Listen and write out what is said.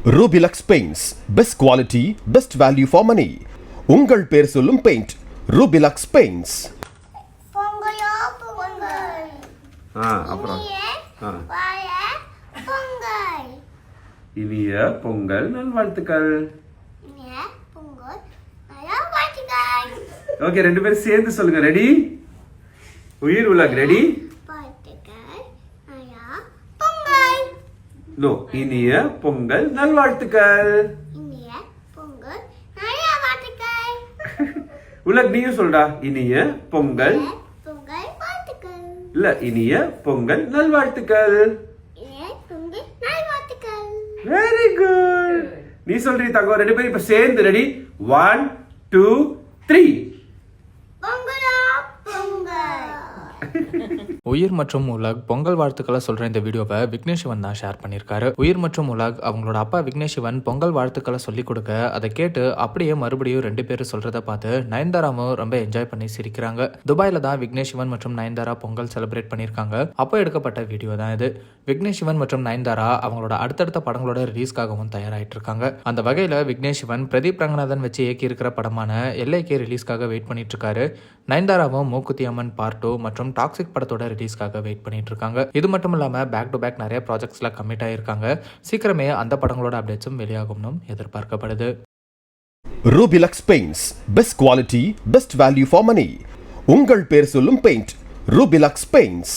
Rubilux Paints, best quality, best value for money. உங்கள் பேர் சொல்லும் பெயிண்ட் Rubilux Paints. பொங்கலோ பொங்கல். அப்புறம் பொங்கல். இனிய பொங்கல் நல்வாழ்த்துக்கள். இனிய பொங்கல் நல்வாழ்த்துக்கள். ஓகே, ரெண்டு பேரும் சேர்ந்து சொல்லுங்க. ரெடி? உயிர் உலக் ரெடி? வாழ்த்துக்கள். பொங்கல். நோ, இனிய பொங்கல் நல்வாழ்த்துக்கள். இனிய பொங்கல் நல்வாழ்த்துக்கள். உலக் நீயும் சொல்டா. இனிய பொங்கல் பொங்கல் வாழ்த்துக்கள். இல்ல, இனிய பொங்கல் நல்வாழ்த்துக்கள். இனிய பொங்கல் நல்வாழ்த்துக்கள். Very good. நீ சொல்றீ தங்கம். ரெண்டு பேரும் இப்ப சேர்ந்து ரெடி? 1 2 3. பொங்கலோ பொங்கல். உயிர் மற்றும் உலக் பொங்கல் வாழ்த்துக்களை சொல்ற இந்த வீடியோவை விக்னேஷ் சிவன் தான் ஷேர் பண்ணியிருக்காரு. உயிர் மற்றும் உலக் அவங்களோட அப்பா விக்னேஷ் சிவன் பொங்கல் வாழ்த்துக்களை சொல்லி கொடுக்க அதை கேட்டு அப்படியே மறுபடியும் ரெண்டு பேரும் சொல்றத பார்த்து நயன்தாராவும் ரொம்ப என்ஜாய் பண்ணி சிரிக்கிறாங்க. துபாயில தான் விக்னேஷ் சிவன் மற்றும் நயன்தாரா பொங்கல் செலிப்ரேட் பண்ணியிருக்காங்க. அப்போ எடுக்கப்பட்ட வீடியோ தான் இது. விக்னேஷ் சிவன் மற்றும் நயன்தாரா அவங்களோட அடுத்தடுத்த படங்களோட ரிலீஸ்க்காகவும் தயாராயிட்டு இருக்காங்க. அந்த வகையில விக்னேஷ் சிவன் பிரதீப் ரங்கநாதன் வச்சு இயக்கி இருக்கிற படமான LIK ரிலீஸ்க்காக வெயிட் பண்ணிட்டு இருக்காரு. நயன்தாராவும் மூக்குத்தி அம்மன் பார்ட் 2 மற்றும் டாக்ஸிக் படத்தோட ரிலீஸ்க்காக வெயிட் பண்ணிட்டு இருக்காங்க. இது மட்டும் இல்லாம பேக் டு பேக் நிறைய ப்ராஜெக்ட்ஸ்ல கமிட் ஆயிருக்காங்க. சீக்கிரமே அந்த படங்களோட அப்டேட்ஸும் வெளியாகும்னு எதிர்பார்க்கப்படுது. Rubilux Paints, best quality, best value for money. உங்கள் பேர் சொல்லும் பெயிண்ட் Rubilux Paints.